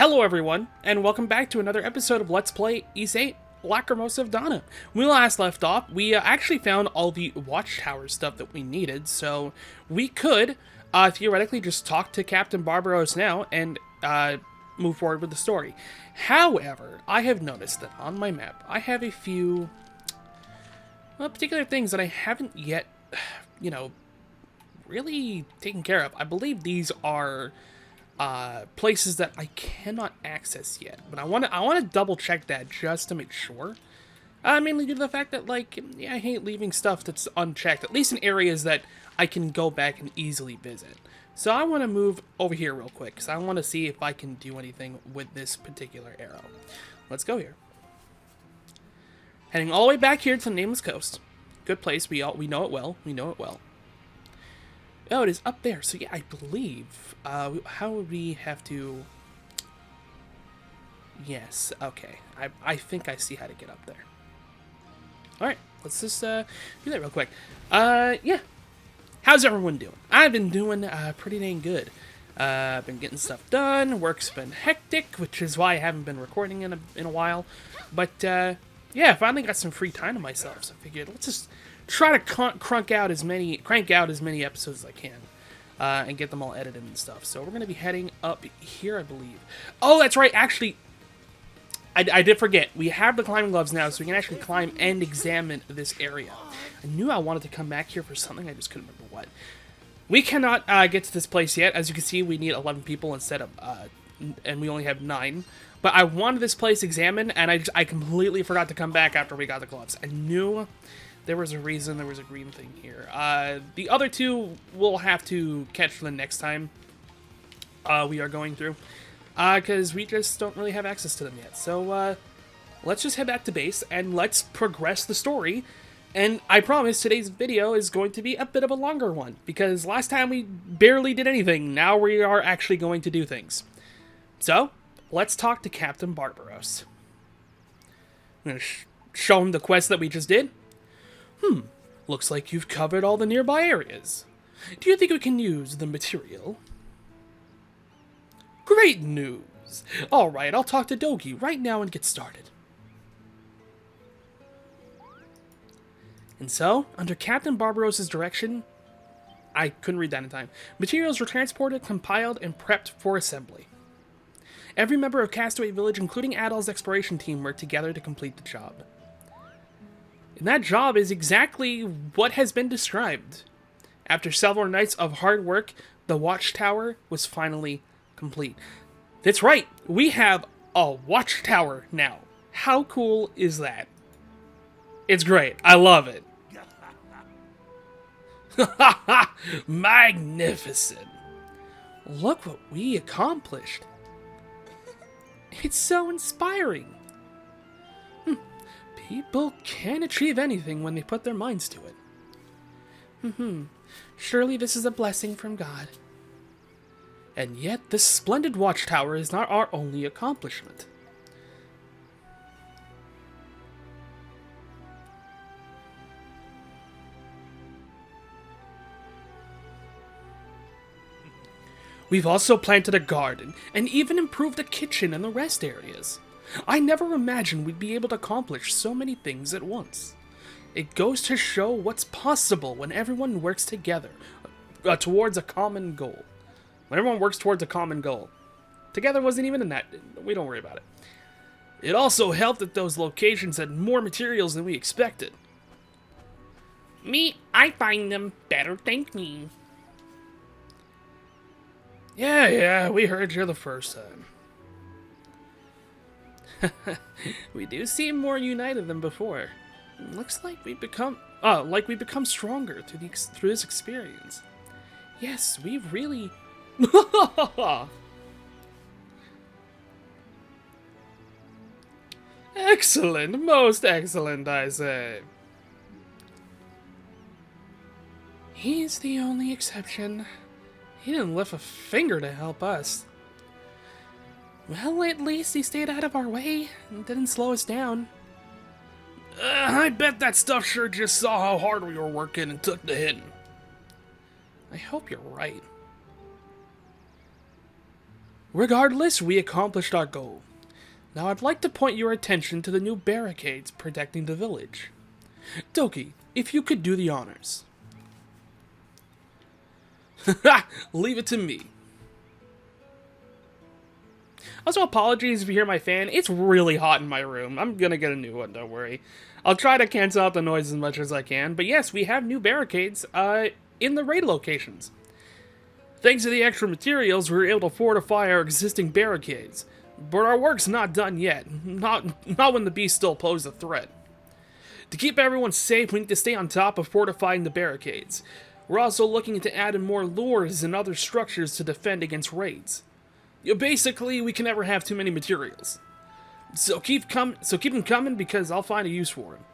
Hello everyone, and welcome back to another episode of Let's Play VIII Lacrimosa of Donna. When we last left off, we actually found all the watchtower stuff that we needed, so we could theoretically just talk to Captain Barbaros now and move forward with the story. However, I have noticed that on my map, I have a few particular things that I haven't yet, really taken care of. I believe these are places that I cannot access yet, but I want to double check that just to make sure. Mainly due to the fact that, I hate leaving stuff that's unchecked, at least in areas that I can go back and easily visit. So I want to move over here real quick, because I want to see if I can do anything with this particular arrow. Let's go here. Heading all the way back here to the Nameless Coast. Good place, we know it well, Oh, it is up there. So yeah, I believe. How would we have to? Yes. Okay. I think I see how to get up there. All right. Let's just do that real quick. Yeah. How's everyone doing? I've been doing pretty dang good. I've been getting stuff done. Work's been hectic, which is why I haven't been recording in a while. But yeah, I finally got some free time to myself. So I figured let's just try to crank out as many episodes as I can, and get them all edited and stuff. So we're going to be heading up here, I believe. Oh, that's right. Actually, I did forget. We have the climbing gloves now, so we can actually climb and examine this area. I knew I wanted to come back here for something. I just couldn't remember what. We cannot get to this place yet. As you can see, we need 11 people instead of, and we only have 9. But I wanted this place examined, and I completely forgot to come back after we got the gloves. I knew there was a reason there was a green thing here. The other two we'll have to catch for the next time we are going through, because we just don't really have access to them yet. So let's just head back to base and let's progress the story. And I promise today's video is going to be a bit of a longer one, because last time we barely did anything. Now we are actually going to do things. So let's talk to Captain Barbaros. I'm going to show him the quest that we just did. Looks like you've covered all the nearby areas. Do you think we can use the material? Great news! Alright, I'll talk to Dogi right now and get started. And so, under Captain Barbaros' direction, I couldn't read that in time, materials were transported, compiled, and prepped for assembly. Every member of Castaway Village, including Adol's exploration team, worked together to complete the job. And that job is exactly what has been described. After several nights of hard work, the watchtower was finally complete. That's right, we have a watchtower now. How cool is that? It's great. I love it. Magnificent. Look what we accomplished. It's so inspiring. People can achieve anything when they put their minds to it. Surely this is a blessing from God. And yet, this splendid watchtower is not our only accomplishment. We've also planted a garden, and even improved the kitchen and the rest areas. I never imagined we'd be able to accomplish so many things at once. It goes to show what's possible when everyone works together towards a common goal. When everyone works towards a common goal. Together wasn't even in that. We don't worry about it. It also helped that those locations had more materials than we expected. I find them better than me. Yeah, we heard you the first time. We do seem more united than before. Looks like we've become stronger through this experience. Yes, we've really. Excellent, most excellent, I say. He's the only exception. He didn't lift a finger to help us. Well, at least he stayed out of our way and didn't slow us down. I bet that stuff sure just saw how hard we were working and took the hit. I hope you're right. Regardless, we accomplished our goal. Now I'd like to point your attention to the new barricades protecting the village. Doki, if you could do the honors. Leave it to me. Also, apologies if you hear my fan. It's really hot in my room. I'm gonna get a new one, don't worry. I'll try to cancel out the noise as much as I can. But yes, we have new barricades in the raid locations. Thanks to the extra materials, we were able to fortify our existing barricades. But our work's not done yet. Not when the beast still pose a threat. To keep everyone safe, we need to stay on top of fortifying the barricades. We're also looking into adding more lures and other structures to defend against raids. Basically, we can never have too many materials. So keep them coming because I'll find a use for them.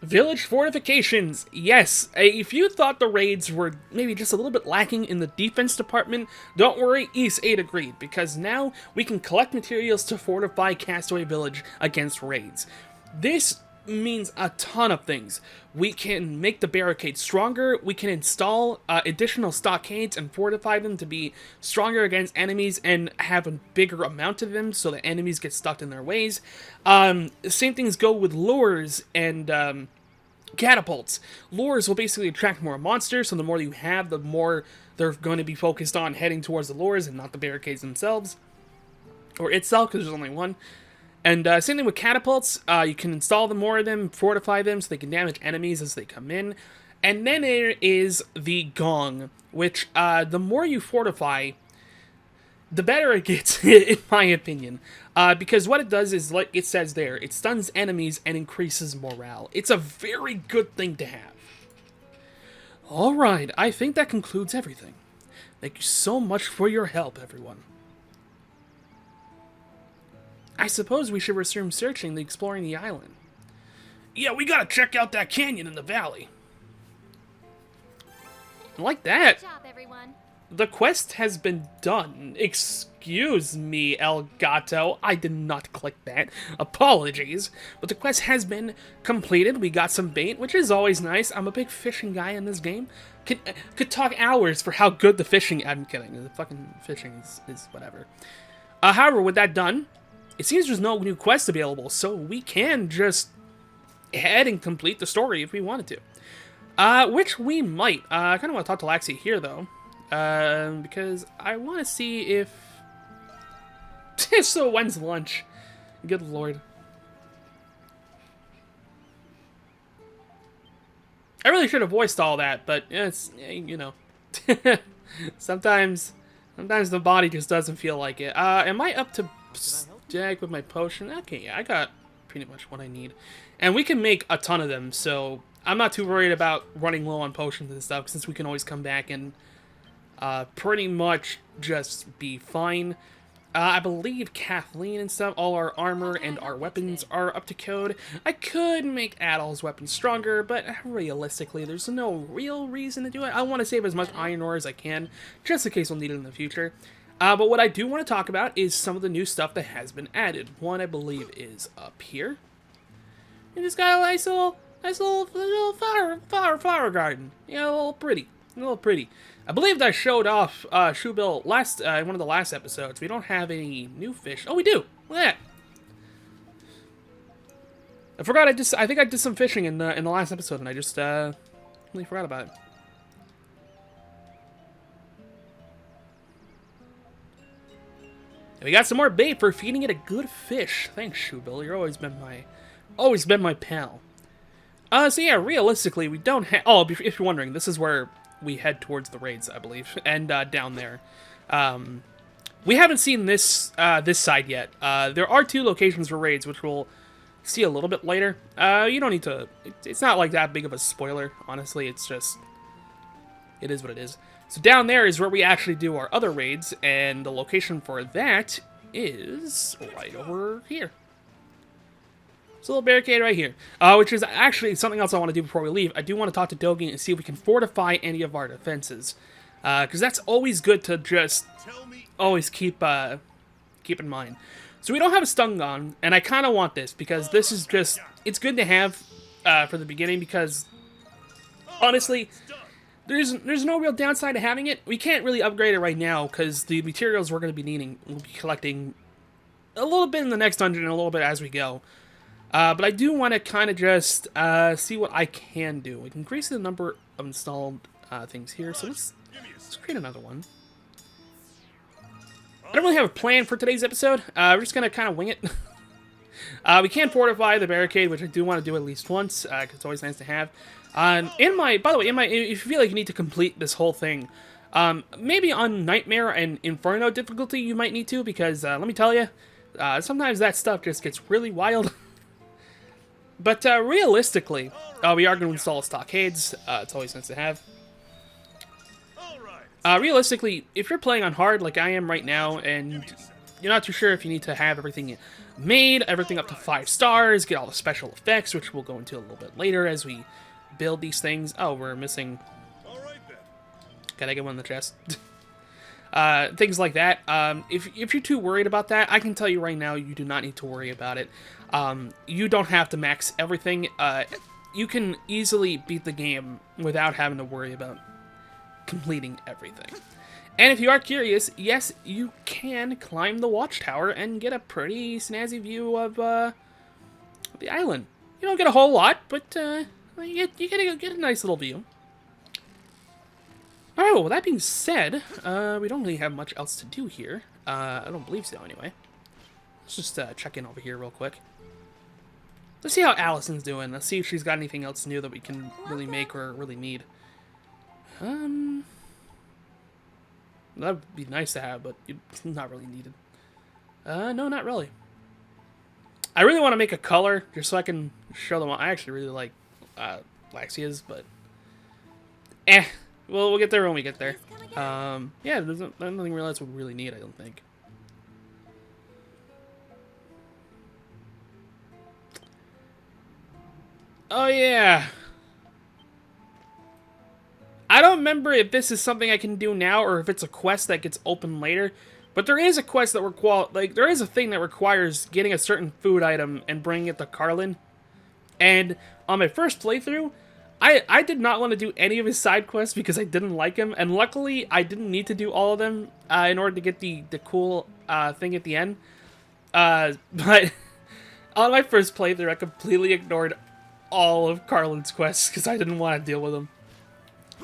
Village fortifications. Yes, if you thought the raids were maybe just a little bit lacking in the defense department, don't worry, East 8 agreed, because now we can collect materials to fortify Castaway Village against raids. This means a ton of things. We can make the barricades stronger, we can install additional stockades and fortify them to be stronger against enemies and have a bigger amount of them so that enemies get stuck in their ways. Same things go with lures and catapults. Lures will basically attract more monsters, so the more you have, the more they're going to be focused on heading towards the lures and not the barricades themselves. Or itself, because there's only one. And same thing with catapults. You can install them, more of them, fortify them so they can damage enemies as they come in. And then there is the gong, which the more you fortify, the better it gets, in my opinion. Because what it does is, like it says there, it stuns enemies and increases morale. It's a very good thing to have. Alright, I think that concludes everything. Thank you so much for your help, everyone. I suppose we should resume searching exploring the island. Yeah, we gotta check out that canyon in the valley. Like that. Good job, everyone. The quest has been done. Excuse me, El Gato. I did not click that. Apologies. But the quest has been completed. We got some bait, which is always nice. I'm a big fishing guy in this game. Could talk hours for how good the fishing... I'm kidding. The fucking fishing is whatever. However, with that done, it seems there's no new quests available, so we can just head and complete the story if we wanted to. Which we might. I kind of want to talk to Laxi here, though. Because I want to see if... So when's lunch? Good lord. I really should have voiced all that, but it's, you know. Sometimes the body just doesn't feel like it. Am I up to stack with my potion? Okay, yeah, I got pretty much what I need. And we can make a ton of them, so I'm not too worried about running low on potions and stuff, since we can always come back and pretty much just be fine. I believe Kathleen and stuff, all our armor and our weapons are up to code. I could make Adol's weapons stronger, but realistically, there's no real reason to do it. I want to save as much iron ore as I can, just in case we'll need it in the future. But what I do want to talk about is some of the new stuff that has been added. One, I believe, is up here. And it's got a nice little flower garden. Yeah, a little pretty. A little pretty. I believe that I showed off Shoebill last in one of the last episodes. We don't have any new fish. Oh, we do. Look at that. I forgot. I think I did some fishing in the last episode, and I just really forgot about it. And we got some more bait for feeding it a good fish. Thanks, Shoebill. You're always been my pal. So yeah, realistically, we don't have. Oh, if you're wondering, this is where we head towards the raids, I believe, and down there. We haven't seen this this side yet. There are 2 locations for raids, which we'll see a little bit later. You don't need to... It's not like that big of a spoiler, honestly. It's just... It is what it is. So down there is where we actually do our other raids, and the location for that is right over here. It's a little barricade right here, which is actually something else I want to do before we leave. I do want to talk to Dogi and see if we can fortify any of our defenses, because that's always good to just always keep in mind. So we don't have a stun gun, and I kind of want this because this is just, it's good to have for the beginning because honestly, there's no real downside to having it. We can't really upgrade it right now because the materials we're going to be needing, we'll be collecting a little bit in the next dungeon and a little bit as we go. But I do want to kind of just see what I can do. We can increase the number of installed things here, so let's create another one. I don't really have a plan for today's episode. We're just going to kind of wing it. We can fortify the barricade, which I do want to do at least once, because it's always nice to have. By the way, if you feel like you need to complete this whole thing, maybe on Nightmare and Inferno difficulty you might need to, because let me tell you, sometimes that stuff just gets really wild. But realistically, we are going to install stockades. It's always nice to have. Realistically, if you're playing on hard like I am right now, and you're not too sure if you need to have everything made, everything up to 5 stars, get all the special effects, which we'll go into a little bit later as we build these things. Oh, we're missing... Gotta get one in the chest. Things like that. If you're too worried about that, I can tell you right now, you do not need to worry about it. You don't have to max everything. You can easily beat the game without having to worry about completing everything. And if you are curious, yes, you can climb the watchtower and get a pretty snazzy view of the island. You don't get a whole lot, but you get a nice little view. Alright, well, with that being said, we don't really have much else to do here. I don't believe so, anyway. Let's just check in over here real quick. Let's see how Allison's doing. Let's see if she's got anything else new that we can really make or really need. That would be nice to have, but it's not really needed. No, not really. I really want to make a color, just so I can show them all. I actually really like Laxia's, but... Well, we'll get there when we get there. Yeah, there's nothing real else we really need, I don't think. Oh, yeah. I don't remember if this is something I can do now or if it's a quest that gets open later. But there is a quest that there is a thing that requires getting a certain food item and bringing it to Carlin. And on my first playthrough, I did not want to do any of his side quests because I didn't like him. And luckily, I didn't need to do all of them in order to get the cool thing at the end. But on my first playthrough, I completely ignored all of Carlin's quests because I didn't want to deal with them.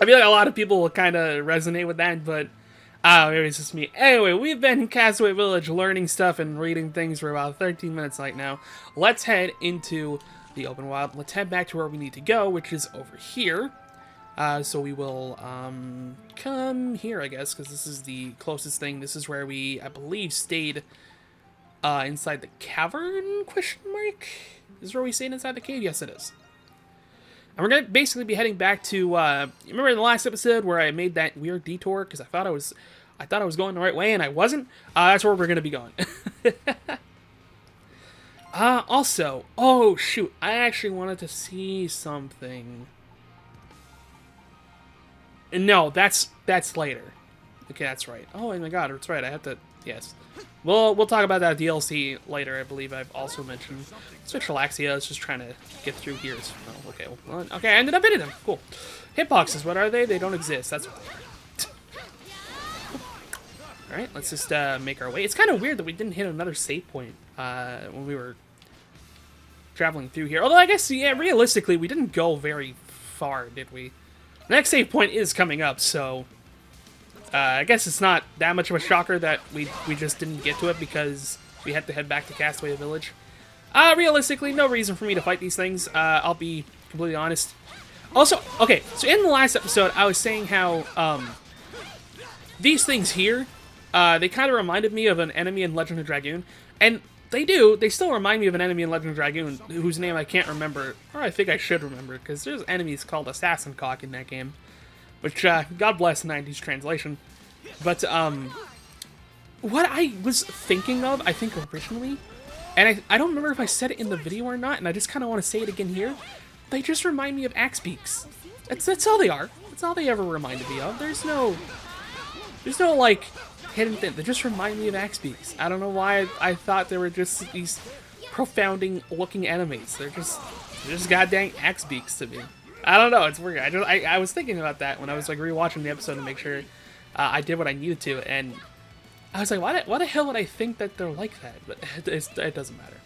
I feel like a lot of people will kind of resonate with that, but maybe it's just me. Anyway, we've been in Castaway Village learning stuff and reading things for about 13 minutes right now. Let's head into the open wild. Let's head back to where we need to go, which is over here. So we will come here, I guess, because this is the closest thing. This is where we, I believe, stayed inside the cavern, question mark? Is this where we stayed inside the cave? Yes, it is. And we're going to basically be heading back to, remember in the last episode where I made that weird detour because I thought I was going the right way and I wasn't? That's where we're going to be going. Also, oh shoot, I actually wanted to see something. No, that's later. Okay, that's right. Oh my god, that's right, I have to, yes. We'll talk about that DLC later, I believe I've also mentioned. Switch Relaxia, let's just trying to get through here. Oh, okay, well, okay, I ended up hitting them, cool. Hitboxes, what are they? They don't exist, that's what they are. Alright, let's just make our way. It's kind of weird that we didn't hit another save point when we were traveling through here. Although I guess, yeah, realistically, we didn't go very far, did we? The next save point is coming up, so... I guess it's not that much of a shocker that we just didn't get to it because we had to head back to Castaway Village. Realistically, no reason for me to fight these things. I'll be completely honest. Also, okay, so in the last episode, I was saying how these things here, they kind of reminded me of an enemy in Legend of Dragoon. And they do. They still remind me of an enemy in Legend of Dragoon whose name I can't remember. Or I think I should remember because there's enemies called Assassin Cock in that game. Which, God bless 90s translation. But, what I was thinking of, I think originally, and I don't remember if I said it in the video or not, and I just kind of want to say it again here, they just remind me of axe beaks. That's all they are. That's all they ever reminded me of. There's no, like, hidden thing. They just remind me of axe beaks. I don't know why I thought they were just these profounding looking enemies. They're just goddamn axe beaks to me. I don't know. It's weird. I was thinking about that when I was like rewatching the episode to make sure I did what I needed to, and I was like, why the hell would I think that they're like that? But it doesn't matter.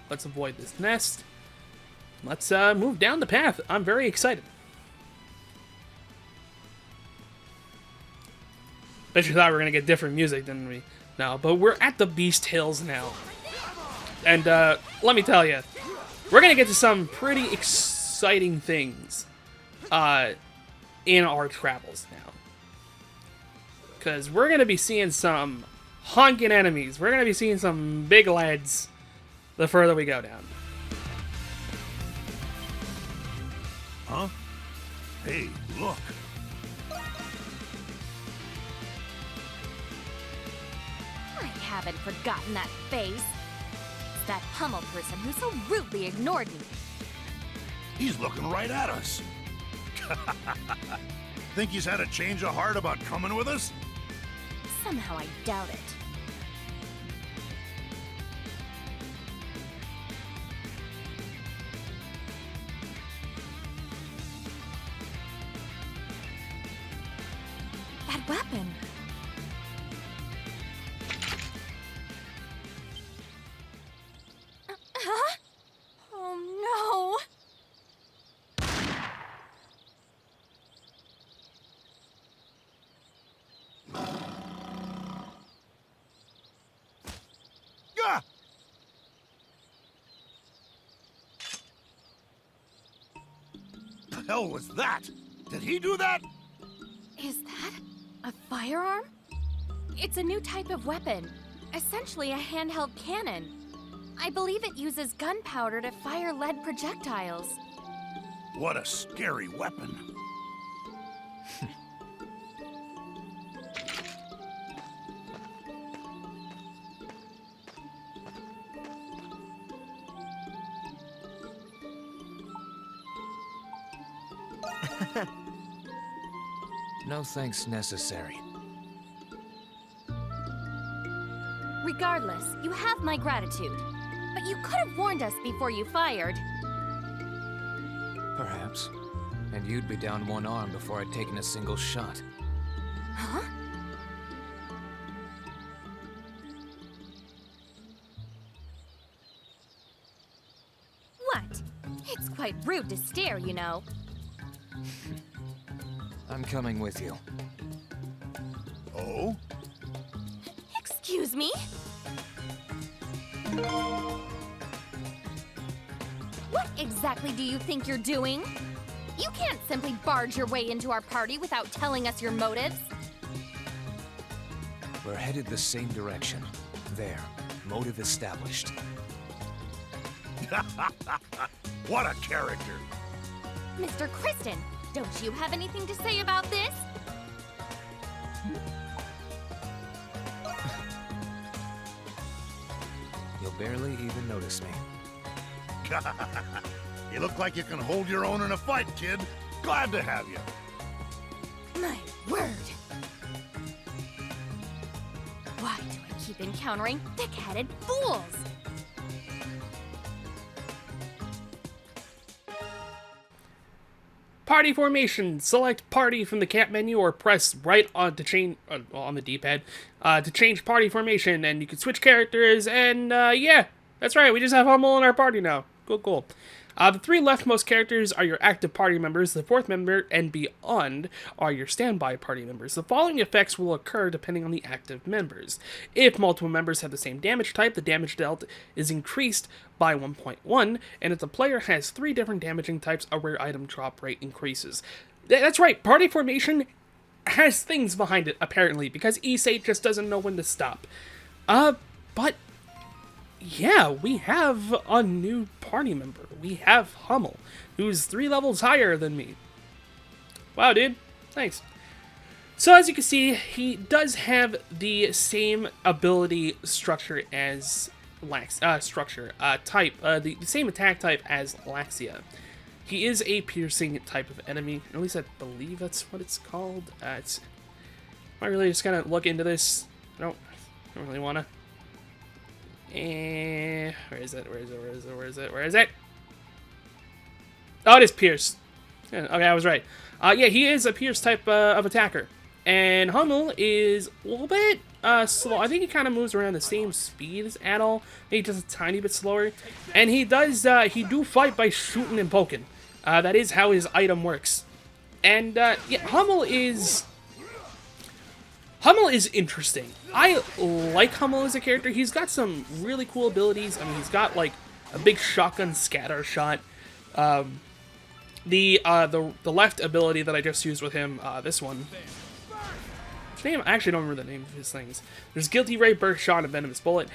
Let's avoid this nest. Let's move down the path. I'm very excited. Bet you thought we were gonna get different music, didn't we? No, but we're at the Beast Hills now, and let me tell you, we're gonna get to some pretty exciting things in our travels now, because we're gonna be seeing some honking enemies. We're gonna be seeing some big lads the further we go down. Huh? Hey, look. I haven't forgotten that face. It's that Hummel person who so rudely ignored me. He's looking right at us. Think he's had a change of heart about coming with us? Somehow I doubt it. That weapon. Huh? Oh no! Gah! The hell was that? Did he do that? Is that a firearm? It's a new type of weapon, essentially a handheld cannon. I believe it uses gunpowder to fire lead projectiles. What a scary weapon. No thanks necessary. Regardless, you have my gratitude. But you could have warned us before you fired. Perhaps. And you'd be down one arm before I'd taken a single shot. Huh? What? It's quite rude to stare, you know. I'm coming with you. Oh? Excuse me? What exactly do you think you're doing? You can't simply barge your way into our party without telling us your motives. We're headed the same direction. There. Motive established. What a character. Mr. Kristen, don't you have anything to say about this? You'll barely even notice me. You look like you can hold your own in a fight, kid. Glad to have you. My word. Why do I keep encountering thick-headed fools? Party formation. Select party from the camp menu or press right on to change on the D-pad to change party formation, and you can switch characters. And yeah, that's right. We just have Hummel in our party now. Cool. The three leftmost characters are your active party members. The fourth member and beyond are your standby party members. The following effects will occur depending on the active members. If multiple members have the same damage type, the damage dealt is increased by 1.1, and if the player has 3 different damaging types, a rare item drop rate increases. That's right, party formation has things behind it, apparently, because E8 just doesn't know when to stop. But yeah, we have a new party member. We have Hummel, who's 3 levels higher than me. Wow, dude. Thanks. So as you can see, he does have the same ability structure as the same attack type as Laxia. He is a piercing type of enemy. At least I believe that's what it's called. Am I really just gonna look into this? I don't really wanna. Where is it? Oh, it is Pierce. Yeah, okay, I was right. Yeah, he is a Pierce type of attacker. And Hummel is a little bit slow. I think he kind of moves around the same speed as Adol. Maybe just a tiny bit slower. And he do fight by shooting and poking. That is how his item works. And, yeah, Hummel is interesting. I like Hummel as a character. He's got some really cool abilities. I mean, he's got, like, a big shotgun scatter shot. The left ability that I just used with him, this one. Which name? I actually don't remember the name of his things. There's Guilty Ray, Burst Shot, and Venomous Bullet.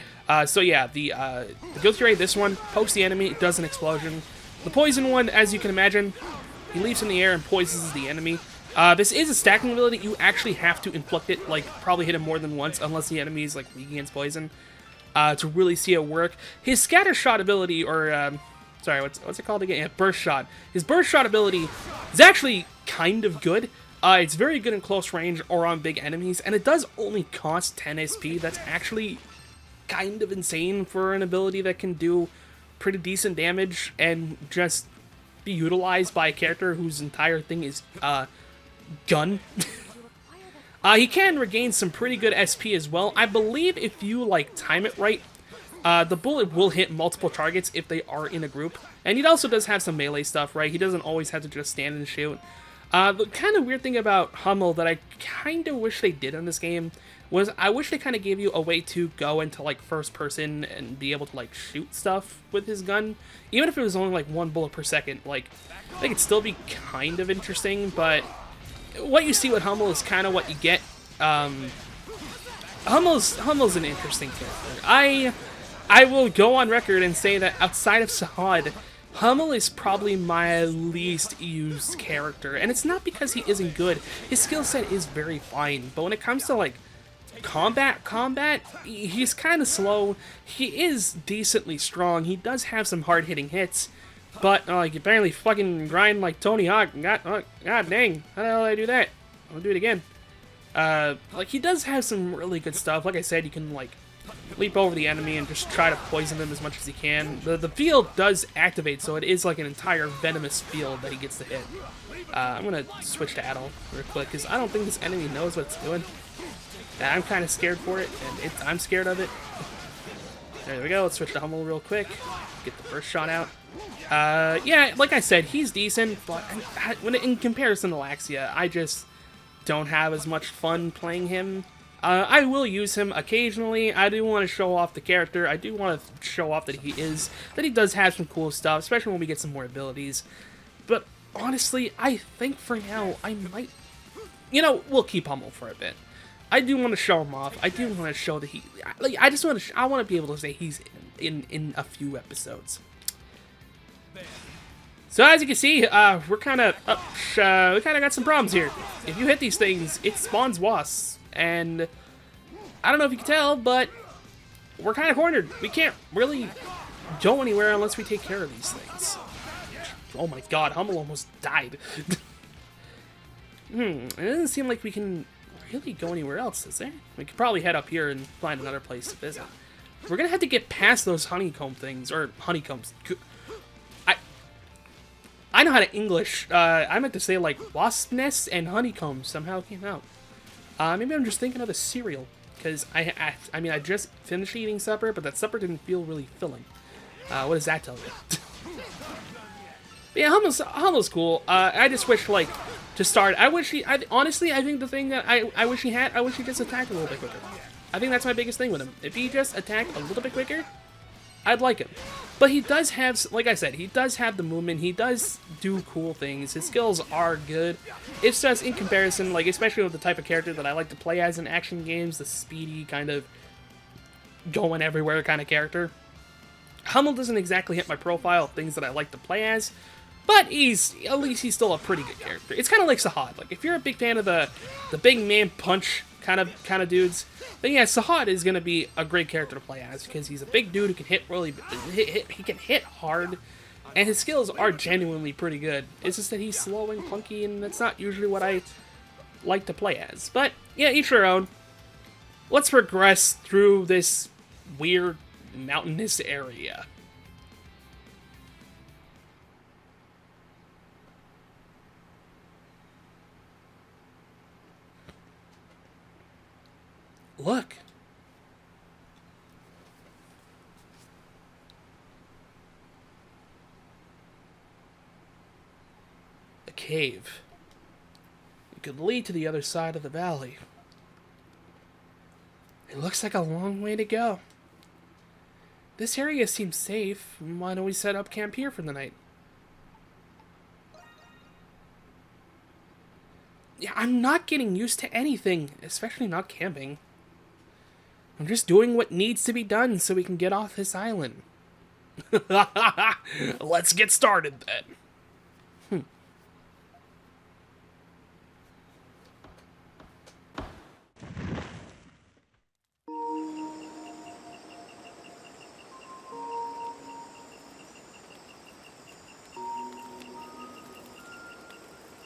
So yeah, the Guilty Ray, this one, pokes the enemy, it does an explosion. The Poison one, as you can imagine, he leaps in the air and poisons the enemy. This is a stacking ability. You actually have to inflict it, like, probably hit him more than once, unless the enemy is, like, weak against poison, to really see it work. His Scatter Shot ability, or, sorry, what's it called again? Yeah, Burst Shot. His Burst Shot ability is actually kind of good. It's very good in close range or on big enemies, and it does only cost 10 SP. That's actually kind of insane for an ability that can do pretty decent damage and just be utilized by a character whose entire thing is gun. He can regain some pretty good SP as well. I believe if you, like, time it right, the bullet will hit multiple targets if they are in a group. And he also does have some melee stuff, right? He doesn't always have to just stand and shoot. The kind of weird thing about Hummel that I kind of wish they did in this game was I wish they kind of gave you a way to go into, like, first person and be able to, like, shoot stuff with his gun. Even if it was only, like, 1 bullet per second, like, I think it'd still be kind of interesting, but what you see with Hummel is kind of what you get. Hummel's an interesting character. I will go on record and say that outside of Sahad, Hummel is probably my least used character, and it's not because he isn't good. His skill set is very fine, but when it comes to, like, combat, he's kind of slow. He is decently strong. He does have some hard-hitting hits, but, like, apparently fucking grind like Tony Hawk. God dang, how the hell did I do that? I'll do it again. Like, he does have some really good stuff. Like I said, you can, like, leap over the enemy and just try to poison them as much as he can. The field does activate, so it is like an entire venomous field that he gets to hit. I'm gonna switch to Adol real quick, because I don't think this enemy knows what it's doing. And I'm kind of scared for it, and I'm scared of it. There we go, let's switch to Hummel real quick. Get the first shot out. Yeah, like I said, he's decent, but in comparison to Laxia, I just don't have as much fun playing him. I will use him occasionally. I do want to show off the character. I do want to show off that he does have some cool stuff, especially when we get some more abilities. But honestly, I think for now, I might, we'll keep Hummel for a bit. I do want to show him off. I do want to show that I want to be able to say he's in a few episodes. So as you can see, we're kind of we kind of got some problems here. If you hit these things, it spawns wasps. And I don't know if you can tell, but we're kind of cornered. We can't really go anywhere unless we take care of these things. Oh my god, Hummel almost died. It doesn't seem like we can really go anywhere else, is there? We could probably head up here and find another place to visit. We're gonna have to get past those honeycomb things, or honeycombs. I know how to English. I meant to say, like, wasp nests and honeycombs somehow came out. Maybe I'm just thinking of the cereal, because I mean, I just finished eating supper, but that supper didn't feel really filling. What does that tell you? Yeah, Hummel's cool. I just wish, like, to start, honestly, I think the thing that I wish he just attacked a little bit quicker. I think that's my biggest thing with him. If he just attacked a little bit quicker, I'd like him. But he does have, like I said, he does have the movement. He does do cool things. His skills are good. It's just, in comparison, like, especially with the type of character that I like to play as in action games, the speedy, kind of going everywhere kind of character, Hummel doesn't exactly hit my profile of things that I like to play as, but at least he's still a pretty good character. It's kind of like Sahad. Like, if you're a big fan of the big man punch kind of dudes, then yeah, Sahad is gonna be a great character to play as, because he's a big dude who can he can hit hard, and his skills are genuinely pretty good. It's just that he's slow and clunky, and that's not usually what I like to play as. But yeah, each their own. Let's progress through this weird mountainous area. Look. A cave. It could lead to the other side of the valley. It looks like a long way to go. This area seems safe. Why don't we set up camp here for the night? Yeah, I'm not getting used to anything, especially not camping. I'm just doing what needs to be done so we can get off this island. Let's get started then.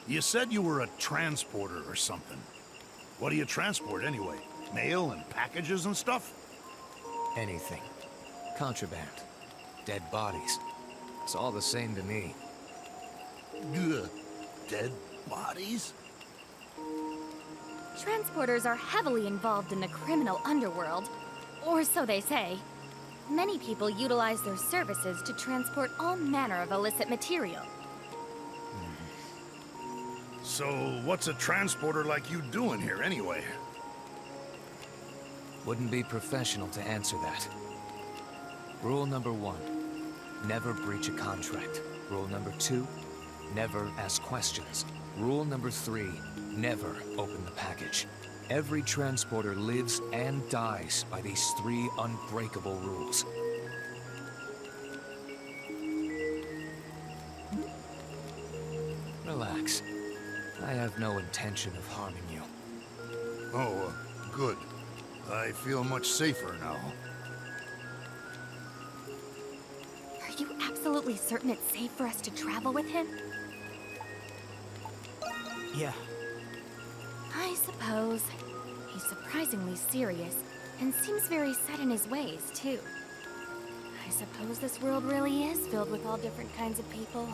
You said you were a transporter or something. What do you transport anyway? Mail and packages and stuff? Anything. Contraband. Dead bodies. It's all the same to me. Ugh. Dead bodies? Transporters are heavily involved in the criminal underworld, or so they say. Many people utilize their services to transport all manner of illicit material. So, what's a transporter like you doing here anyway? Wouldn't be professional to answer that. Rule number 1. Never breach a contract. Rule number 2. Never ask questions. Rule number 3. Never open the package. Every transporter lives and dies by these 3 unbreakable rules. Relax. I have no intention of harming you. Oh, good. I feel much safer now. Are you absolutely certain it's safe for us to travel with him? Yeah. I suppose. He's surprisingly serious, and seems very set in his ways, too. I suppose this world really is filled with all different kinds of people.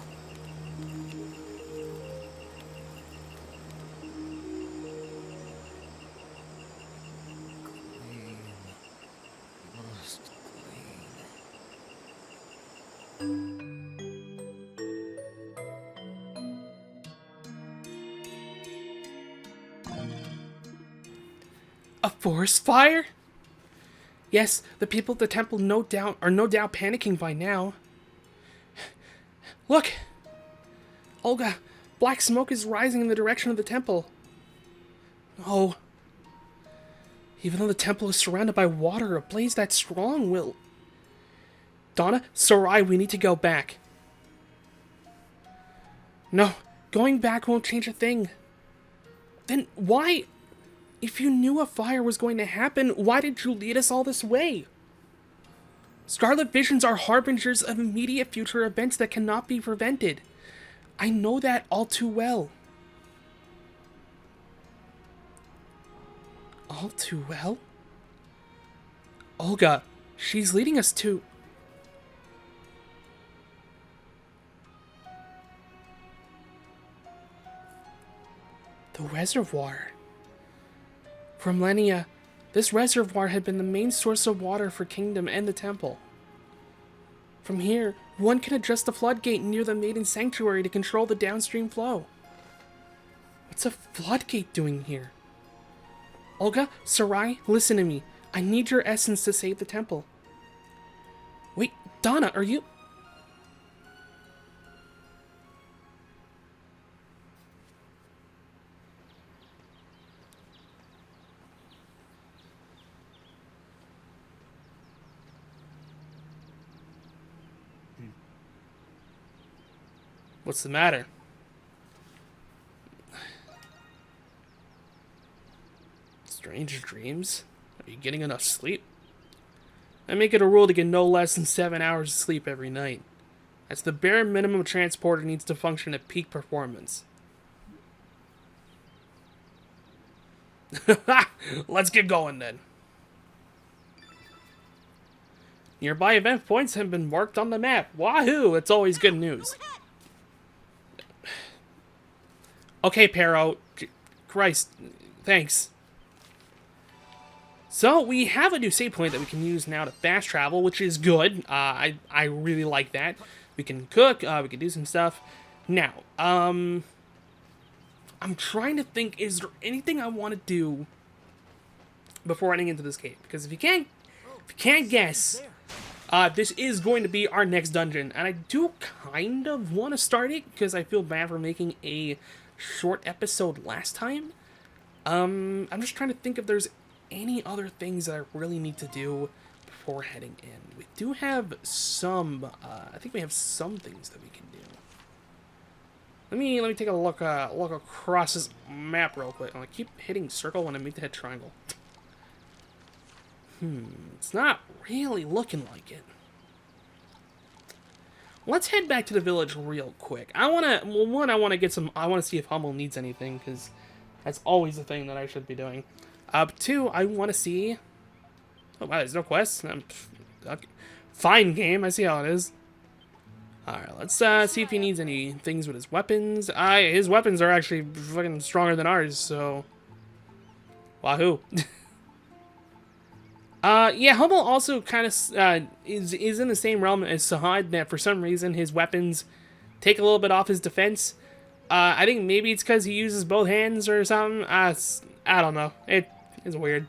A forest fire? Yes, the people at the temple are no doubt panicking by now. Look! Olga, black smoke is rising in the direction of the temple. Oh. Even though the temple is surrounded by water, a blaze that strong will... Donna, Sarai, we need to go back. No, going back won't change a thing. Then why... If you knew a fire was going to happen, why did you lead us all this way? Scarlet visions are harbingers of immediate future events that cannot be prevented. I know that all too well. All too well? Olga, she's leading us to... the reservoir. For millennia, this reservoir had been the main source of water for Kingdom and the temple. From here, one can adjust the floodgate near the Maiden Sanctuary to control the downstream flow. What's a floodgate doing here? Olga, Sarai, listen to me. I need your essence to save the temple. Wait, Donna, are you... What's the matter? Strange dreams? Are you getting enough sleep? I make it a rule to get no less than 7 hours of sleep every night. That's the bare minimum a transporter needs to function at peak performance. Let's get going then. Nearby event points have been marked on the map. Wahoo! It's always good news. Okay, Pero. Christ. Thanks. So we have a new save point that we can use now to fast travel, which is good. I really like that. We can cook, we can do some stuff. Now, I'm trying to think, is there anything I want to do before heading into this cave? Because if you can't guess, this is going to be our next dungeon, and I do kind of want to start it because I feel bad for making a short episode last time. I'm just trying to think if there's any other things that I really need to do before heading in. We do have some, I think we have some things that we can do. Let me take a look across this map real quick. I keep hitting circle when I make the head triangle. It's not really looking like it. Let's head back to the village real quick. I want to see if Hummel needs anything, because that's always the thing that I should be doing. Two, I want to see... Oh, wow, there's no quests? Okay. Fine game, I see how it is. Alright, let's see if he needs any things with his weapons. His weapons are actually fucking stronger than ours, so... Wahoo. Yeah, Hummel also kind of is in the same realm as Sahad, that for some reason his weapons take a little bit off his defense. I think maybe it's because he uses both hands or something. I don't know. It's weird.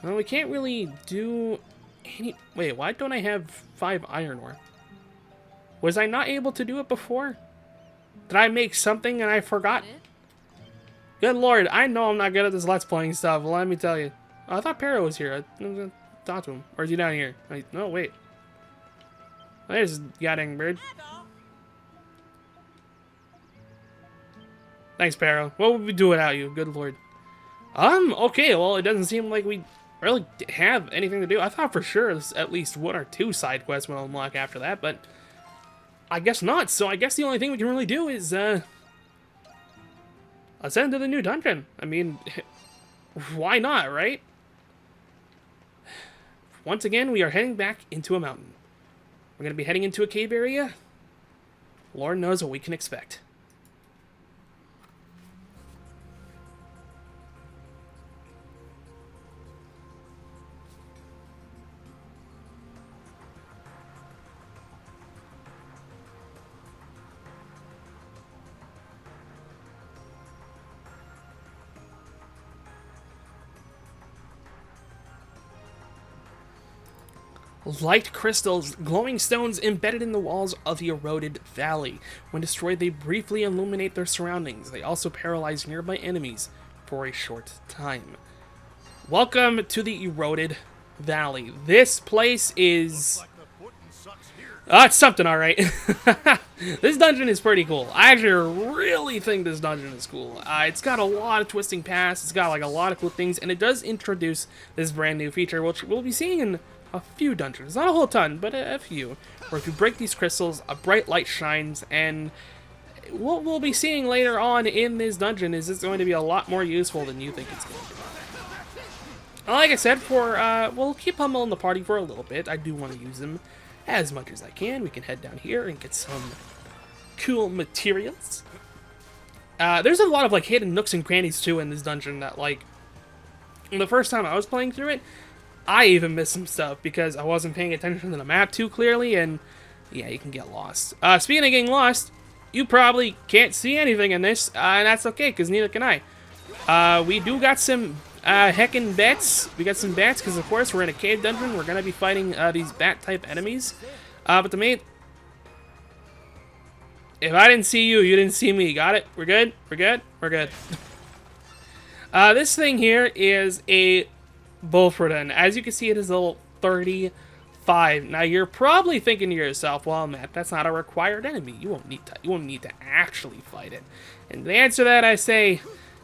Well, we can't really do any... Wait, why don't I have 5 iron ore? Was I not able to do it before? Did I make something and I forgot? Good lord, I know I'm not good at this Let's Playing stuff, let me tell you. Oh, I thought Pero was here. I was gonna talk to him. Or is he down here? No, wait. There's Yachting Bird. Thanks, Pero. What would we do without you? Good lord. Okay, well, it doesn't seem like we really have anything to do. I thought for sure there's at least 1 or 2 side quests we'll unlock after that, but I guess not. So I guess the only thing we can really do is, ascend to the new dungeon. I mean, why not, right? Once again, we are heading back into a mountain. We're going to be heading into a cave area. Lord knows what we can expect. Light crystals, glowing stones embedded in the walls of the eroded valley. When destroyed, they briefly illuminate their surroundings. They also paralyze nearby enemies for a short time. Welcome to the eroded valley. This place is... it's something, alright. This dungeon is pretty cool. I actually really think this dungeon is cool. It's got a lot of twisting paths. It's got like a lot of cool things. And it does introduce this brand new feature, which we'll be seeing in a few dungeons, not a whole ton, but a few, where if you break these crystals, a bright light shines, and what we'll be seeing later on in this dungeon is it's going to be a lot more useful than you think it's going to be. Like I said, we'll keep Pummel in the party for a little bit. I do want to use him as much as I can. We can head down here and get some cool materials. There's a lot of like hidden nooks and crannies too in this dungeon that, like, the first time I was playing through it, I even missed some stuff because I wasn't paying attention to the map too clearly, and yeah, you can get lost. Speaking of getting lost, you probably can't see anything in this, and that's okay, because neither can I. We do got some heckin' bats. We got some bats, because of course we're in a cave dungeon. We're going to be fighting these bat-type enemies. But the main... If I didn't see you, you didn't see me. Got it? We're good? We're good? We're good. This thing here is a Bullfroden. As you can see, it is level 35. Now you're probably thinking to yourself, well, Matt, that's not a required enemy. You won't need to actually fight it. And the answer to that, I say,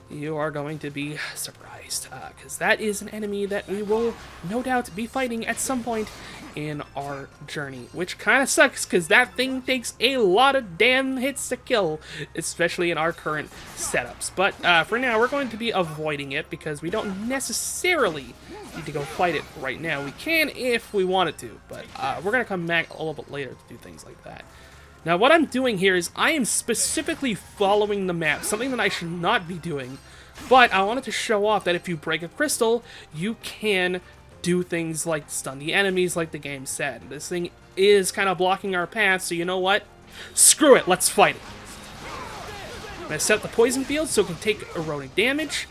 you are going to be surprised, because that is an enemy that we will no doubt be fighting at some point in our journey, which kind of sucks because that thing takes a lot of damn hits to kill, especially in our current setups. But for now, we're going to be avoiding it because we don't necessarily need to go fight it right now. We can if we wanted to, but we're going to come back a little bit later to do things like that. Now, what I'm doing here is I am specifically following the map, something that I should not be doing. But I wanted to show off that if you break a crystal, you can do things like stun the enemies, like the game said. This thing is kind of blocking our path, so you know what? Screw it, let's fight it. I'm going to set the poison field so it can take eroding damage.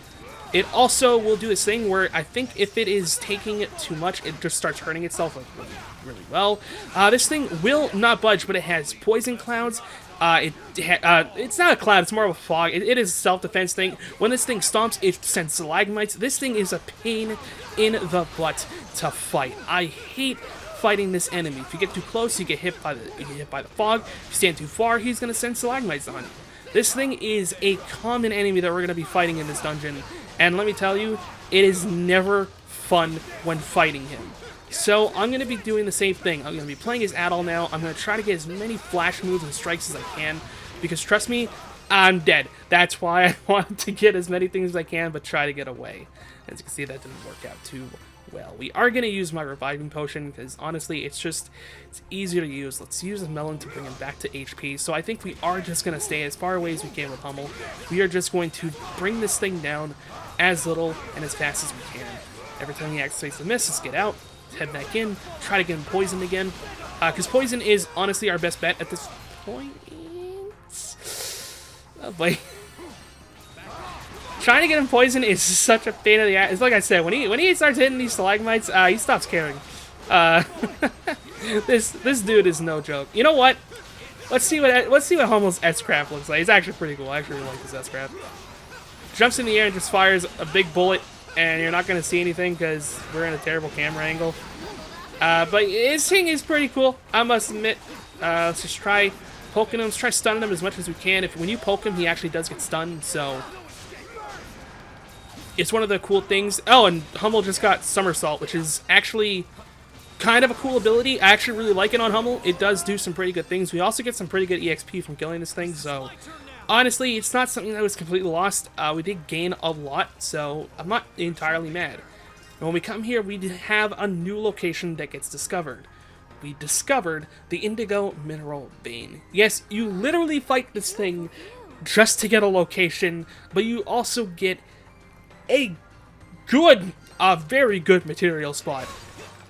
It also will do this thing where I think if it is taking it too much, it just starts hurting itself like really well. This thing will not budge, but it has poison clouds. It's not a cloud, it's more of a fog. It is a self-defense thing. When this thing stomps, it sends stalagmites. This thing is a pain in the butt to fight. I hate fighting this enemy. If you get too close, you get hit by the fog. If you stand too far, he's going to send stalagmites on you. This thing is a common enemy that we're going to be fighting in this dungeon, and let me tell you, it is never fun when fighting him. So I'm going to be doing the same thing. I'm going to be playing as Adol now. I'm going to try to get as many flash moves and strikes as I can, because trust me, I'm dead. That's why I want to get as many things as I can, but try to get away. As you can see, that didn't work out too well. We are going to use my reviving potion, because honestly, it's easier to use. Let's use the melon to bring him back to HP. So I think we are just going to stay as far away as we can with Hummel. We are just going to bring this thing down as little and as fast as we can. Every time he activates the miss, let's get out, head back in, try to get him poisoned again. Because poison is honestly our best bet at this point. Oh boy. Trying to get him poisoned is such a pain in the ass. It's like I said, when he starts hitting these stalagmites, he stops caring. This dude is no joke. You know what? Let's see what Hummel's S-Craft looks like. It's actually pretty cool. I actually really like this S-Craft. Jumps in the air and just fires a big bullet, and you're not going to see anything because we're in a terrible camera angle. But his thing is pretty cool, I must admit. Let's just try poking him. Let's try stunning him as much as we can. When you poke him, he actually does get stunned, so it's one of the cool things. Oh, and Hummel just got Somersault, which is actually kind of a cool ability. I actually really like it on Hummel. It does do some pretty good things. We also get some pretty good EXP from killing this thing, so honestly, it's not something that was completely lost. We did gain a lot, so I'm not entirely mad. And when we come here, we have a new location that gets discovered. We discovered the Indigo Mineral Vein. Yes, you literally fight this thing just to get a location, but you also get a very good material spot.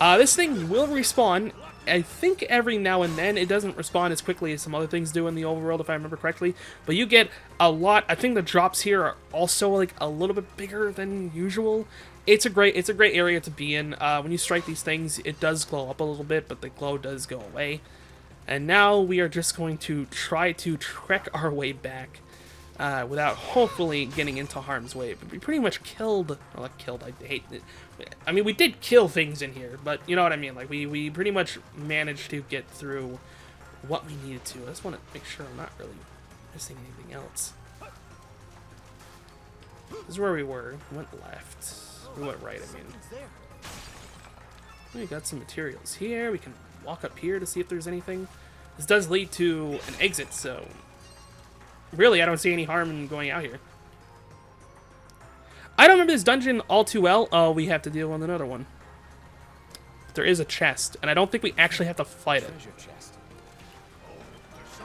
This thing will respawn, I think every now and then. It doesn't respawn as quickly as some other things do in the overworld, if I remember correctly, but you get a lot. I think the drops here are also like a little bit bigger than usual. It's a great area to be in. When you strike these things, it does glow up a little bit, but the glow does go away. And now we are just going to try to trek our way back without hopefully getting into harm's way. But we pretty much killed, well, not killed, I hate it. I mean, we did kill things in here, but you know what I mean. Like, we pretty much managed to get through what we needed to. I just want to make sure I'm not really missing anything else. This is where we were. We went left. We went right, I mean. We got some materials here. We can walk up here to see if there's anything. This does lead to an exit, so really, I don't see any harm in going out here. I don't remember this dungeon all too well. Oh, we have to deal with another one. There is a chest, and I don't think we actually have to fight it.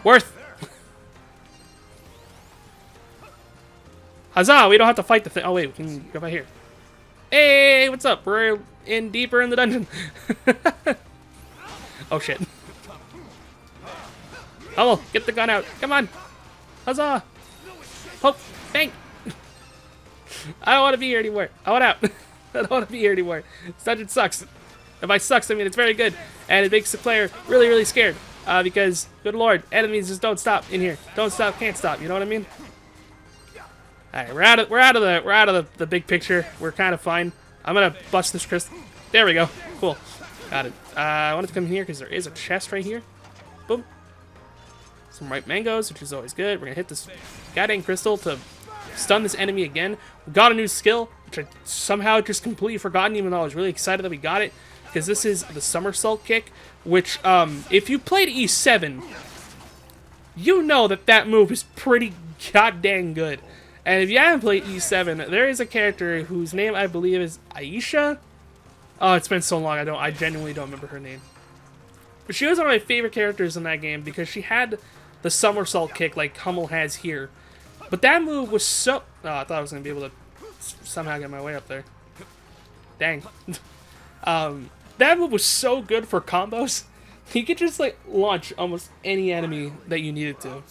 Worth! Huzzah! We don't have to fight the thing. Oh, wait, we can go by here. Hey, what's up? We're in deeper in the dungeon. Oh, shit. Oh, get the gun out. Come on. Huzzah! Poke! Bang! I don't want to be here anymore. I want out. I don't want to be here anymore. This dungeon sucks. And by sucks, I mean it's very good. And it makes the player really, really scared. Because, good lord, enemies just don't stop in here. Don't stop, can't stop. You know what I mean? Alright, we're out of the big picture. We're kind of fine. I'm gonna bust this crystal. There we go. Cool. Got it. I wanted to come in here because there is a chest right here. Boom. Some ripe mangoes, which is always good. We're gonna hit this goddamn crystal to stun this enemy again. We got a new skill, which I somehow just completely forgotten, even though I was really excited that we got it. Because this is the somersault kick, which, if you played E7, you know that move is pretty goddamn good. And if you haven't played E7, there is a character whose name I believe is Aisha. Oh, it's been so long, I genuinely don't remember her name. But she was one of my favorite characters in that game because she had the somersault kick like Hummel has here. But that move was so... Oh, I thought I was going to be able to somehow get my way up there. Dang. That move was so good for combos. You could just, like, launch almost any enemy that you needed to.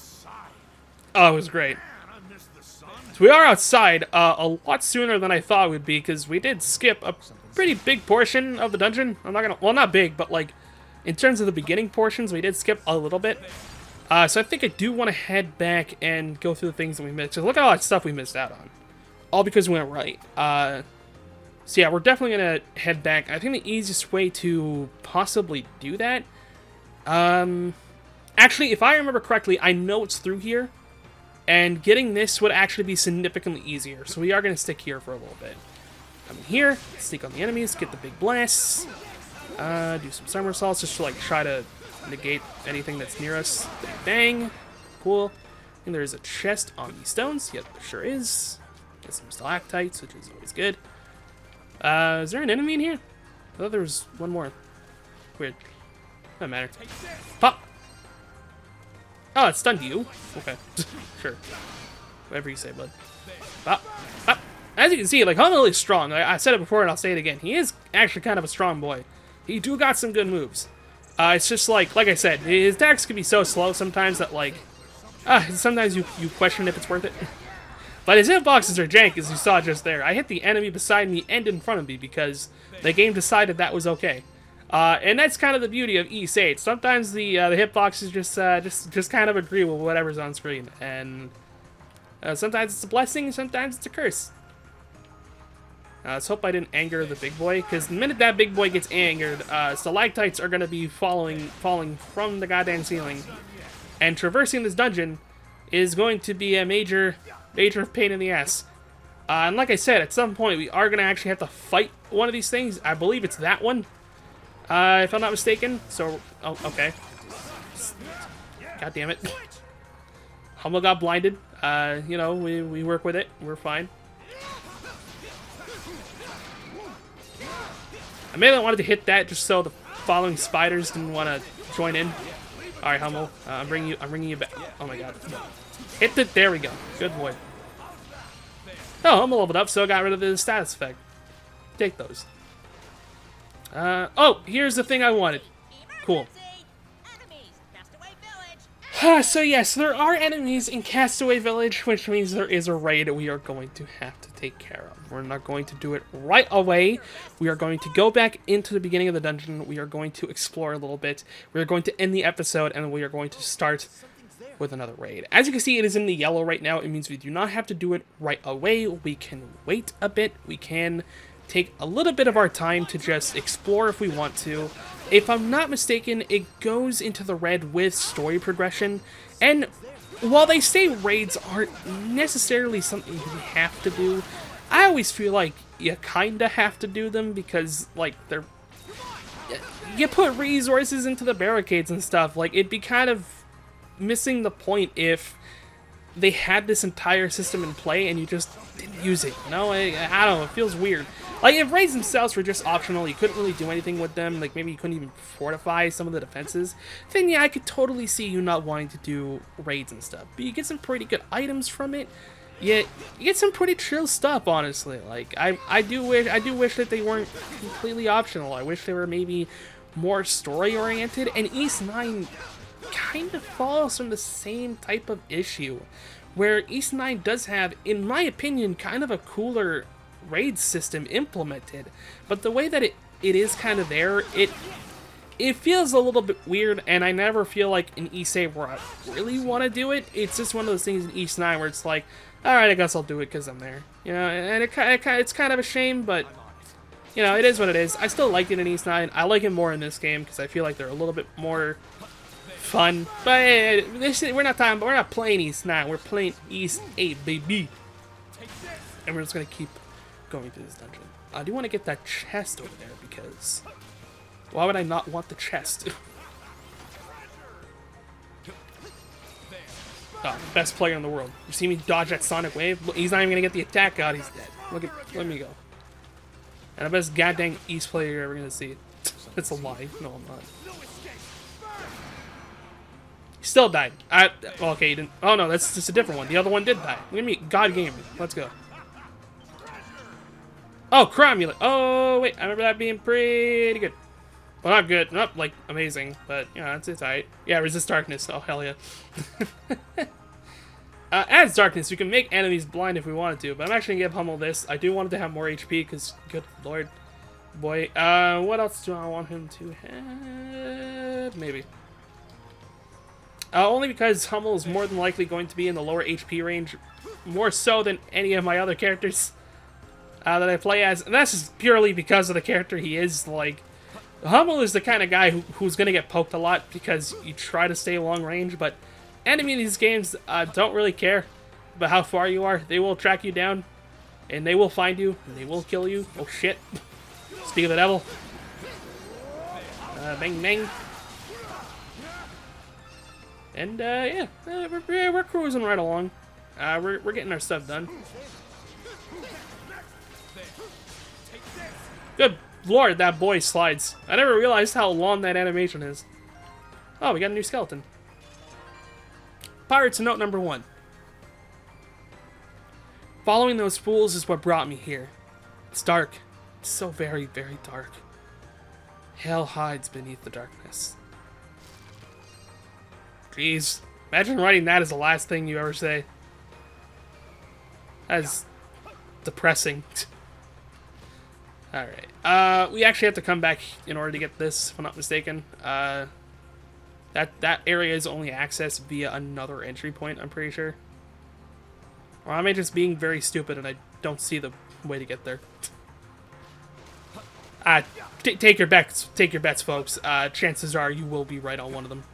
Oh, it was great. So we are outside a lot sooner than I thought it would be, because we did skip a pretty big portion of the dungeon. I'm not gonna... Well, not big, but, like, in terms of the beginning portions, we did skip a little bit. So I think I do want to head back and go through the things that we missed. 'Cause look at all that stuff we missed out on. All because we went right. So yeah, we're definitely going to head back. I think the easiest way to possibly do that... actually, if I remember correctly, I know it's through here. And getting this would actually be significantly easier. So we are going to stick here for a little bit. Come in here, sneak on the enemies, get the big blasts. Do some somersaults just to like try to negate anything that's near us. Bang. Cool. And there's a chest on these stones. Yep, there sure is. Get some stalactites, which is always good. Is there an enemy in here? I thought there was one more. Weird. Doesn't matter. Pop! Oh, it stunned you. Okay. Sure. Whatever you say, bud. Pop! Pop! As you can see, like, Hummel is strong. I said it before and I'll say it again. He is actually kind of a strong boy. He do got some good moves. It's just like I said, his attacks can be so slow sometimes that, like, sometimes you question if it's worth it. But his hitboxes are jank, as you saw just there. I hit the enemy beside me and in front of me because the game decided that was okay. And that's kind of the beauty of VIII. Sometimes the hitboxes just kind of agree with whatever's on screen, and sometimes it's a blessing, sometimes it's a curse. Let's hope I didn't anger the big boy, because the minute that big boy gets angered, stalactites are going to be falling from the goddamn ceiling. And traversing this dungeon is going to be a major pain in the ass. And like I said, at some point we are going to actually have to fight one of these things. I believe it's that one, if I'm not mistaken. So, oh, okay. God damn it. Hummel got blinded. You know, we work with it. We're fine. I may have wanted to hit that just so the following spiders didn't want to join in. All right, Hummel, I'm bringing you back. Oh my God! Hit it. There we go. Good boy. Oh, Hummel leveled up, so I got rid of the status effect. Take those. Oh, here's the thing I wanted. Cool. So yes, there are enemies in Castaway Village, which means there is a raid we are going to have to take care of. We're not going to do it right away. We are going to go back into the beginning of the dungeon. We are going to explore a little bit. We are going to end the episode, and we are going to start with another raid. As you can see, it is in the yellow right now. It means we do not have to do it right away. We can wait a bit. We can take a little bit of our time to just explore if we want to. If I'm not mistaken, it goes into the red with story progression, and while they say raids aren't necessarily something you have to do, I always feel like you kinda have to do them because, like, you put resources into the barricades and stuff. Like, it'd be kind of missing the point if they had this entire system in play and you just didn't use it, you know? I don't know, it feels weird. Like, if raids themselves were just optional, you couldn't really do anything with them, like maybe you couldn't even fortify some of the defenses, then yeah, I could totally see you not wanting to do raids and stuff. But you get some pretty good items from it. You get some pretty chill stuff, honestly. Like, I do wish that they weren't completely optional. I wish they were maybe more story-oriented, and VIII kind of falls from the same type of issue, where VIII does have, in my opinion, kind of a cooler raid system implemented, but the way that it is kind of there, it feels a little bit weird, and I never feel like in VIII where I really want to do it. It's just one of those things in VIII where it's like, alright, I guess I'll do it because I'm there. You know, and it's kind of a shame, but, you know, it is what it is. I still like it in VIII. I like it more in this game because I feel like they're a little bit more fun. But hey, we're not playing VIII. We're playing VIII, baby. And we're just going to keep going through this dungeon. I do want to get that chest over there because why would I not want the chest? Oh, best player in the world. You see me dodge that sonic wave? He's not even gonna get the attack out. He's dead. Let me go. And the best goddamn East player you're ever gonna see. It's a lie. No, I'm not. Still died. Well, okay, you didn't. Oh no, that's just a different one. The other one did die. Look at me. God game. Let's go. Oh, Cromulent. Oh, wait. I remember that being pretty good. Well, not good. Not, like, amazing. But, you know, it's alright. Yeah, resist darkness. Oh, hell yeah. As darkness, we can make enemies blind if we wanted to. But I'm actually going to give Hummel this. I do want him to have more HP, because, good lord. Boy. What else do I want him to have? Maybe. Only because Hummel is more than likely going to be in the lower HP range. More so than any of my other characters that I play as. And that's just purely because of the character he is. Like, Hummel is the kind of guy who's going to get poked a lot because you try to stay long range. But enemy in these games don't really care about how far you are. They will track you down. And they will find you. And they will kill you. Oh, shit. Speak of the devil. Bang, bang. And, yeah, we're cruising right along. We're getting our stuff done. Good lord, that boy slides. I never realized how long that animation is. Oh, we got a new skeleton. Pirates note number 1. Following those fools is what brought me here. It's dark. It's so very, very dark. Hell hides beneath the darkness. Jeez. Imagine writing that as the last thing you ever say. That's depressing. Alright. We actually have to come back in order to get this, if I'm not mistaken. That area is only accessed via another entry point, I'm pretty sure. Or am I just being very stupid and I don't see the way to get there? Take your bets, folks. Chances are you will be right on one of them.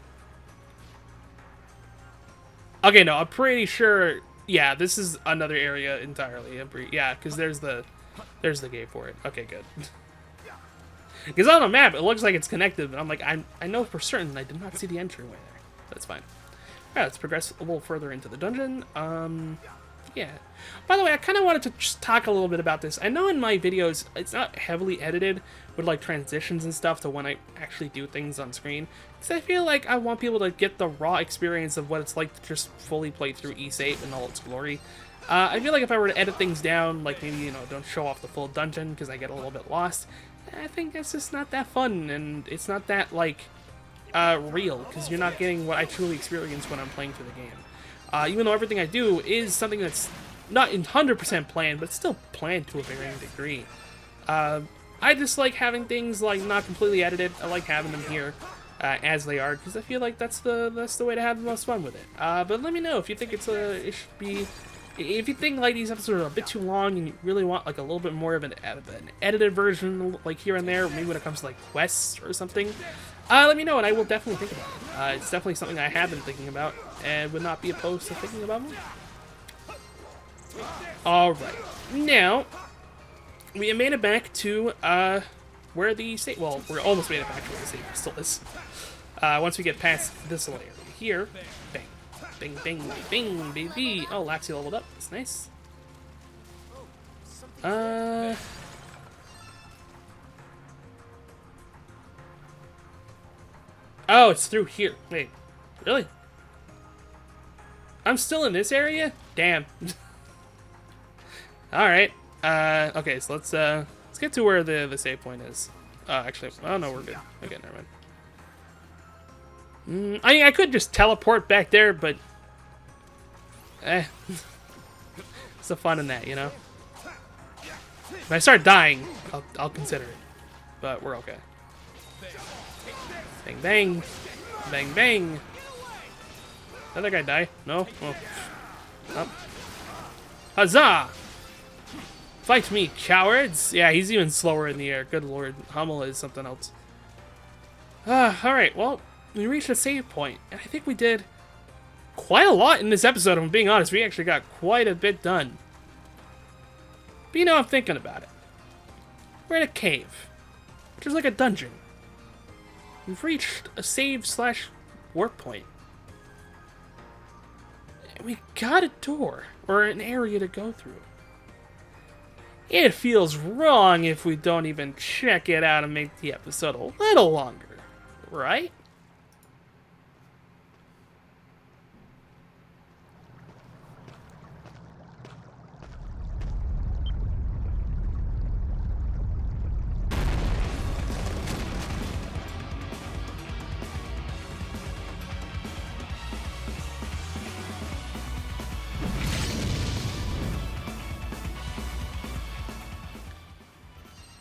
Okay, no, I'm pretty sure. Yeah, this is another area entirely. Yeah, because there's the gate for it. Okay, good. Because on the map, it looks like it's connected, but I'm like, I know for certain I did not see the entryway there. That's fine. Alright, let's progress a little further into the dungeon. Yeah. By the way, I kind of wanted to just talk a little bit about this. I know in my videos, it's not heavily edited with like transitions and stuff to when I actually do things on screen. Because I feel like I want people to get the raw experience of what it's like to just fully play through VIII in all its glory. I feel like if I were to edit things down, like maybe, you know, don't show off the full dungeon because I get a little bit lost, I think that's just not that fun, and it's not that, like, real, because you're not getting what I truly experience when I'm playing through the game. Even though everything I do is something that's not 100% planned, but still planned to a varying degree. I just like having things, like, not completely edited. I like having them here as they are, because I feel like that's the way to have the most fun with it. But let me know if you think it should be... If you think like these episodes are a bit too long and you really want like a little bit more of an edited version, like here and there, maybe when it comes to like quests or something, let me know and I will definitely think about it. It's definitely something I have been thinking about and would not be opposed to thinking about more. Alright, now, we made it back to where the save, well, we're almost made it back to where the save still is. Once we get past this little area here, bang. Bing, bing, bing, baby. Oh, Laxi leveled up. That's nice. Oh, it's through here. Wait, really? I'm still in this area? Damn. Alright. Okay, so let's get to where the save point is. Actually, oh no, we're good. Okay, never mind. I mean, I could just teleport back there, but... What's the fun in that, you know? If I start dying, I'll consider it. But we're okay. Bang, bang. Bang, bang. Did that guy die? No? Oh. Oh. Huzzah! Fight me, cowards! Yeah, he's even slower in the air. Good lord. Hummel is something else. Alright, well, we reached a save point, and I think we did quite a lot in this episode, if I'm being honest. We actually got quite a bit done. But you know, I'm thinking about it. We're in a cave, which is like a dungeon. We've reached a save/warp point. And we got a door, or an area to go through. It feels wrong if we don't even check it out and make the episode a little longer, right?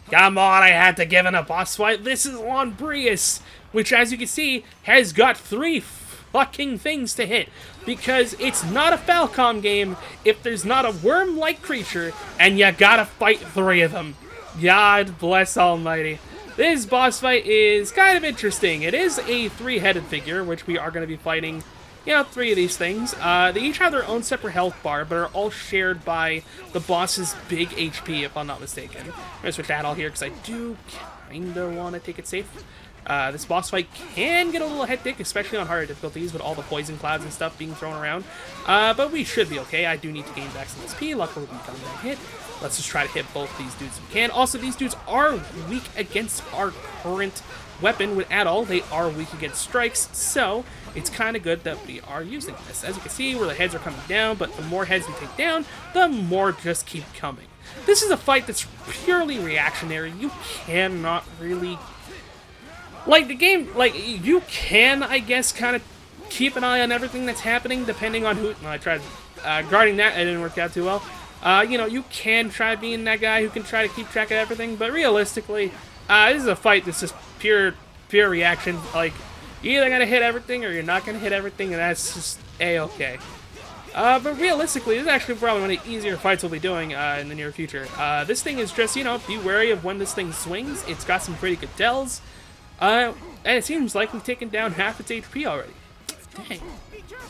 Come on, I had to give in a boss fight. This is Lombrius, which, as you can see, has got 3 fucking things to hit. Because it's not a Falcom game if there's not a worm-like creature, and you gotta fight 3 of them. God bless almighty. This boss fight is kind of interesting. It is a 3-headed figure, which we are going to be fighting, 3 of these things. They each have their own separate health bar, but are all shared by the boss's big HP, if I'm not mistaken. I'm going to switch to Adol here, because I do kind of want to take it safe. This boss fight can get a little hectic, especially on harder difficulties, with all the poison clouds and stuff being thrown around. But we should be okay. I do need to gain back some SP. Luckily, we got that hit. Let's just try to hit both these dudes if we can. Also, these dudes are weak against our current weapon with Adol. They are weak against strikes, so it's kind of good that we are using this. As you can see, where the heads are coming down, but the more heads we take down, the more just keep coming. This is a fight that's purely reactionary. You cannot really... Like, the game, like, you can, I guess, kind of keep an eye on everything that's happening, depending on who... I tried guarding that, it didn't work out too well. You can try being that guy who can try to keep track of everything, but realistically, this is a fight that's just pure reaction. Like, you're either gonna hit everything or you're not gonna hit everything, and that's just A-okay. But realistically, this is actually probably one of the easier fights we'll be doing in the near future. This thing is just, be wary of when this thing swings. It's got some pretty good tells. And it seems like we've taken down half its HP already. Dang.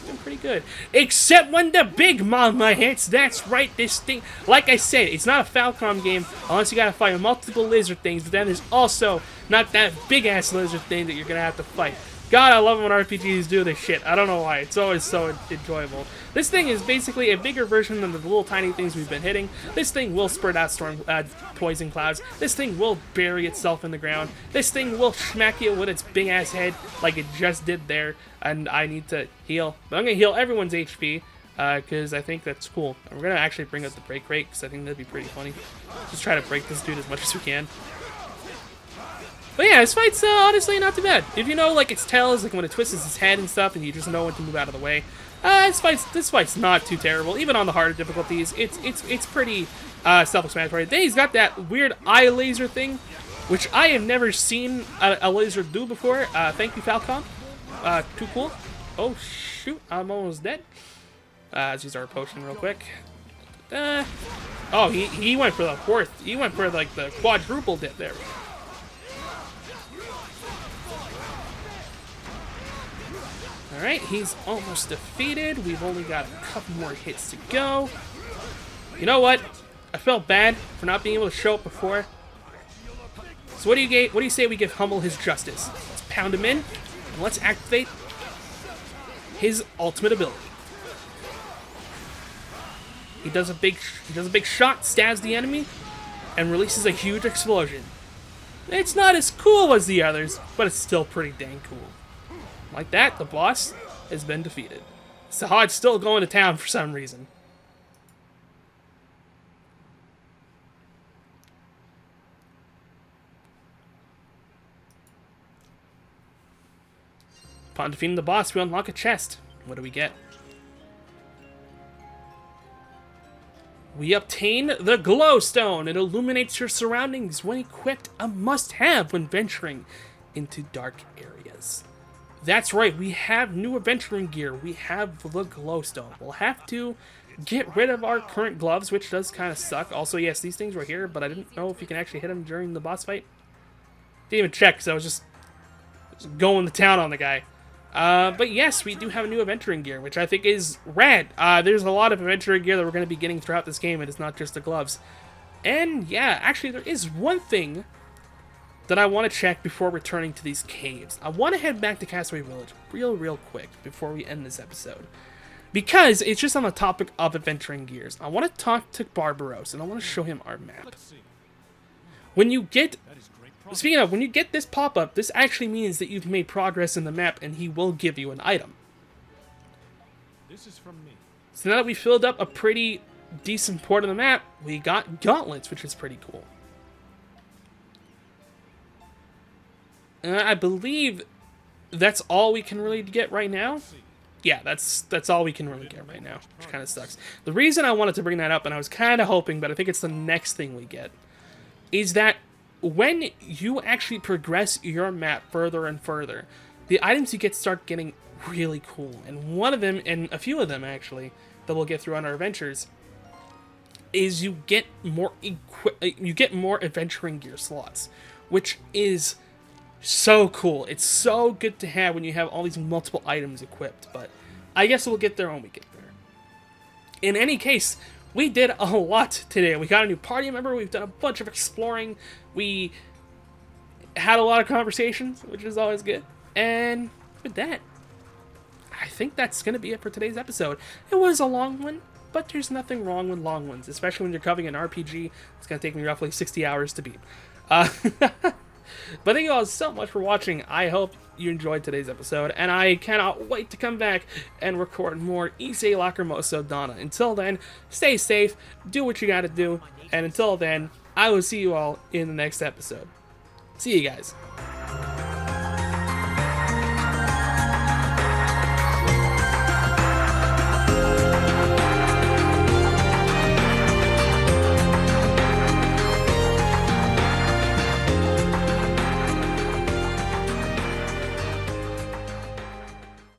Doing pretty good. Except when the big mama hits. That's right, this thing... Like I said, it's not a Falcom game unless you gotta fight multiple lizard things, but then there's also not that big-ass lizard thing that you're gonna have to fight. God, I love it when RPGs do this shit. I don't know why. It's always so enjoyable. This thing is basically a bigger version than the little tiny things we've been hitting. This thing will spurt out poison clouds. This thing will bury itself in the ground. This thing will smack you with its big-ass head like it just did there. And I need to heal. But I'm going to heal everyone's HP because I think that's cool. And we're going to actually bring up the break rate because I think that'd be pretty funny. Just try to break this dude as much as we can. But yeah, this fight's honestly not too bad. If you know, like, its tails, like when it twists its head and stuff, and you just know when to move out of the way, this fight's not too terrible. Even on the harder difficulties, it's pretty self-explanatory. Then he's got that weird eye laser thing, which I have never seen a laser do before. Thank you, Falcon. Too cool. Oh shoot, I'm almost dead. Let's use our potion real quick. Oh, he went for the 4th. He went for like the quadruple dip there. Alright, he's almost defeated. We've only got a couple more hits to go. You know what? I felt bad for not being able to show up before. So what do you say we give Hummel his justice? Let's pound him in, and let's activate his ultimate ability. He does a big shot, stabs the enemy, and releases a huge explosion. It's not as cool as the others, but it's still pretty dang cool. Like that, the boss has been defeated. Sahad's still going to town for some reason. Upon defeating the boss, we unlock a chest. What do we get? We obtain the glowstone. It illuminates your surroundings when equipped, a must-have when venturing into dark areas. That's right, we have new adventuring gear. We have the glowstone. We'll have to get rid of our current gloves, which does kind of suck. Also, yes, these things were here, but I didn't know if you can actually hit them during the boss fight. Didn't even check, because I was just going to town on the guy. But yes, we do have a new adventuring gear, which I think is rad. There's a lot of adventuring gear that we're going to be getting throughout this game, and it's not just the gloves. And yeah, actually, there is one thing that I want to check before returning to these caves. I want to head back to Castaway Village real quick before we end this episode. Because it's just on the topic of adventuring gears. I want to talk to Barbaros, and I want to show him our map. When you get... Speaking of, when you get this pop-up, this actually means that you've made progress in the map, and he will give you an item. This is from me. So now that we filled up a pretty decent part of the map, we got gauntlets, which is pretty cool. I believe that's all we can really get right now. Yeah, that's all we can really get right now, which kind of sucks. The reason I wanted to bring that up, and I was kind of hoping, but I think it's the next thing we get, is that when you actually progress your map further and further, the items you get start getting really cool. And one of them, and a few of them actually, that we'll get through on our adventures, is you get more adventuring gear slots, which is so cool. It's so good to have when you have all these multiple items equipped, but I guess we'll get there when we get there. In any case, we did a lot today. We got a new party member, we've done a bunch of exploring, we had a lot of conversations, which is always good, and with that, I think that's going to be it for today's episode. It was a long one, but there's nothing wrong with long ones, especially when you're covering an RPG. It's going to take me roughly 60 hours to beat. But thank you all so much for watching. I hope you enjoyed today's episode, and I cannot wait to come back and record more VIII Lacrimosa Donna. Until then, stay safe, do what you gotta do, and until then, I will see you all in the next episode. See you guys.